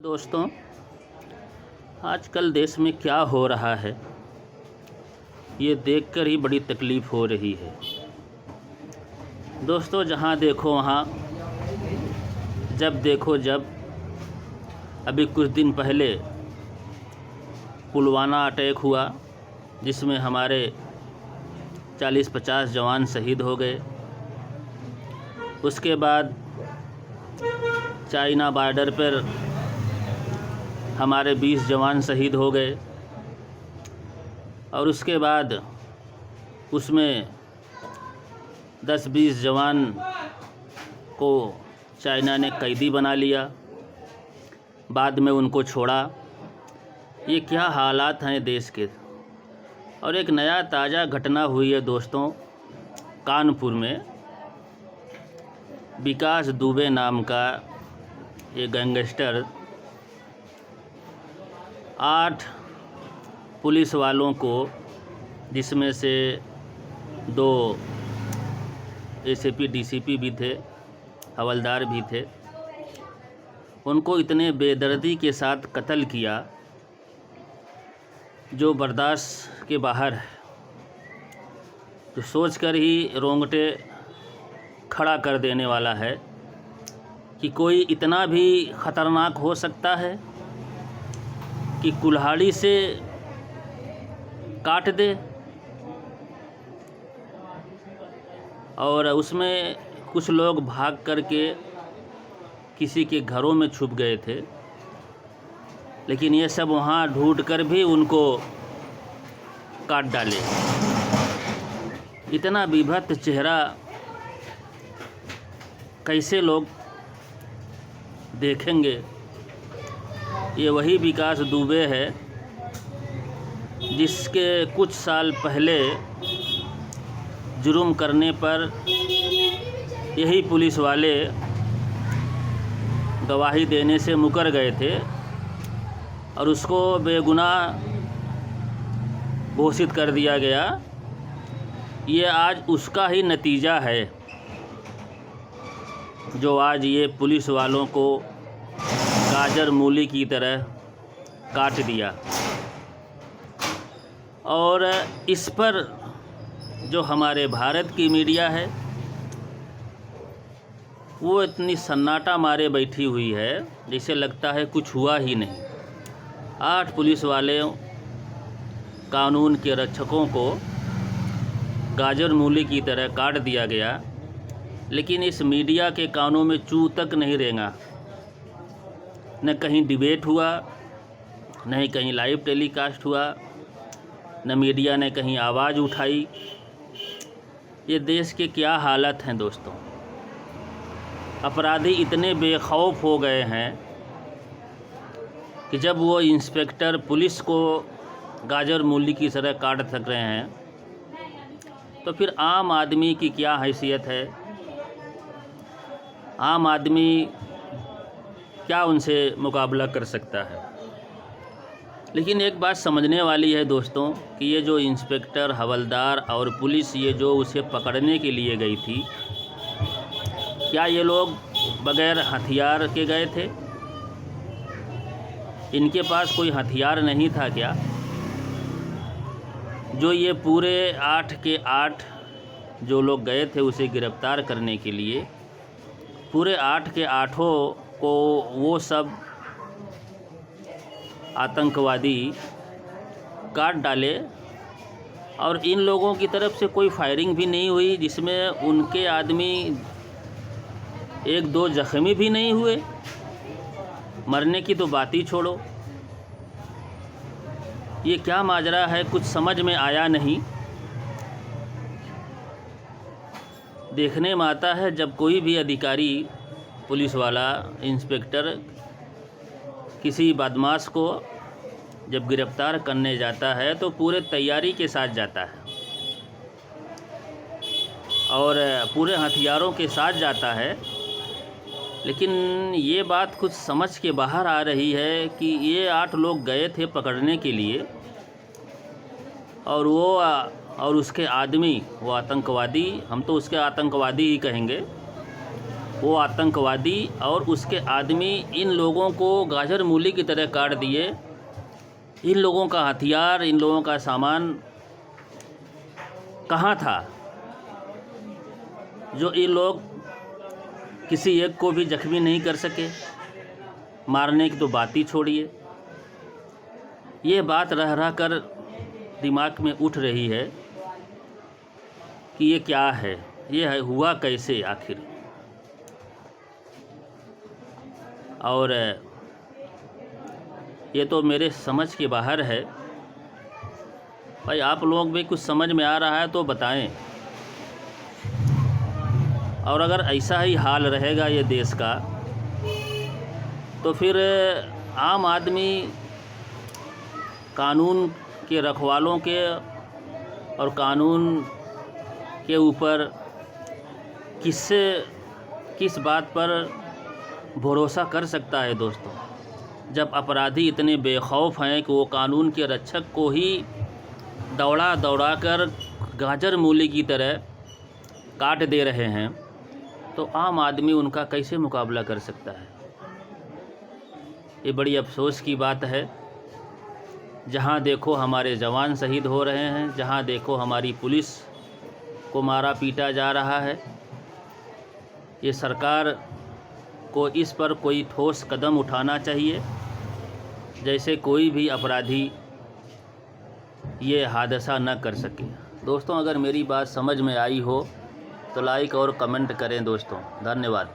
दोस्तों, आजकल देश में क्या हो रहा है ये देखकर ही बड़ी तकलीफ़ हो रही है। दोस्तों, जहाँ देखो वहाँ, जब देखो जब, अभी कुछ दिन पहले पुलवामा अटैक हुआ जिसमें हमारे 40-50 जवान शहीद हो गए। उसके बाद चाइना बॉर्डर पर हमारे 20 जवान शहीद हो गए और उसके बाद उसमें 10-20 जवान को चाइना ने कैदी बना लिया, बाद में उनको छोड़ा। ये क्या हालात हैं देश के। और एक नया ताज़ा घटना हुई है दोस्तों, कानपुर में विकास दुबे नाम का एक गैंगस्टर 8 पुलिस वालों को, जिसमें से 2 एसीपी डीसीपी भी थे, हवलदार भी थे, उनको इतने बेदर्दी के साथ कत्ल किया जो बर्दाश्त के बाहर है। तो सोचकर ही रोंगटे खड़ा कर देने वाला है कि कोई इतना भी ख़तरनाक हो सकता है कि कुल्हाड़ी से काट दे। और उसमें कुछ लोग भाग करके किसी के घरों में छुप गए थे, लेकिन ये सब वहाँ ढूंढ कर भी उनको काट डाले। इतना विभत्स चेहरा कैसे लोग देखेंगे। ये वही विकास दुबे है जिसके कुछ साल पहले जुर्म करने पर यही पुलिस वाले गवाही देने से मुकर गए थे और उसको बेगुनाह घोषित कर दिया गया। ये आज उसका ही नतीजा है जो आज ये पुलिस वालों को गाजर मूली की तरह काट दिया। और इस पर जो हमारे भारत की मीडिया है वो इतनी सन्नाटा मारे बैठी हुई है जैसे लगता है कुछ हुआ ही नहीं। 8 पुलिस वाले कानून के रक्षकों को गाजर मूली की तरह काट दिया गया, लेकिन इस मीडिया के कानों में चू तक नहीं रेंगा। न कहीं डिबेट हुआ, न ही कहीं लाइव टेलीकास्ट हुआ, न मीडिया ने कहीं आवाज़ उठाई। ये देश के क्या हालत हैं दोस्तों। अपराधी इतने बेखौफ हो गए हैं कि जब वो इंस्पेक्टर पुलिस को गाजर मूली की तरह काट सक रहे हैं तो फिर आम आदमी की क्या हैसियत है। आम आदमी क्या उनसे मुकाबला कर सकता है। लेकिन एक बात समझने वाली है दोस्तों कि ये जो इंस्पेक्टर, हवलदार और पुलिस ये जो उसे पकड़ने के लिए गई थी, क्या ये लोग बगैर हथियार के गए थे? इनके पास कोई हथियार नहीं था क्या? जो ये पूरे 8 के 8 जो लोग गए थे उसे गिरफ्तार करने के लिए, पूरे 8 के 8 को वो सब आतंकवादी काट डाले और इन लोगों की तरफ से कोई फायरिंग भी नहीं हुई, जिसमें उनके आदमी 1-2 जख्मी भी नहीं हुए। मरने की तो बात ही छोड़ो। ये क्या माजरा है, कुछ समझ में आया नहीं। देखने में आता है जब कोई भी अधिकारी, पुलिस वाला, इंस्पेक्टर किसी बदमाश को जब गिरफ्तार करने जाता है तो पूरे तैयारी के साथ जाता है और पूरे हथियारों के साथ जाता है। लेकिन ये बात कुछ समझ के बाहर आ रही है कि ये 8 लोग गए थे पकड़ने के लिए और वो और उसके आदमी, वो आतंकवादी, हम तो उसके आतंकवादी ही कहेंगे, वो आतंकवादी और उसके आदमी इन लोगों को गाजर मूली की तरह काट दिए। इन लोगों का हथियार, इन लोगों का सामान कहाँ था जो ये लोग किसी एक को भी जख्मी नहीं कर सके? मारने की तो बात ही छोड़िए। ये बात रह रह कर दिमाग में उठ रही है कि ये क्या है, ये है हुआ कैसे आखिर। और ये तो मेरे समझ के बाहर है। भाई आप लोग भी कुछ समझ में आ रहा है तो बताएं। और अगर ऐसा ही हाल रहेगा ये देश का तो फिर आम आदमी कानून के रखवालों के और कानून के ऊपर किस बात पर भरोसा कर सकता है दोस्तों, जब अपराधी इतने बेखौफ हैं कि वो कानून के रक्षक को ही दौड़ा दौड़ा कर गाजर मूली की तरह काट दे रहे हैं, तो आम आदमी उनका कैसे मुकाबला कर सकता है। ये बड़ी अफसोस की बात है। जहाँ देखो हमारे जवान शहीद हो रहे हैं, जहाँ देखो हमारी पुलिस को मारा पीटा जा रहा है। ये सरकार को इस पर कोई ठोस कदम उठाना चाहिए, जैसे कोई भी अपराधी ये हादसा न कर सके। दोस्तों अगर मेरी बात समझ में आई हो तो लाइक और कमेंट करें दोस्तों। धन्यवाद।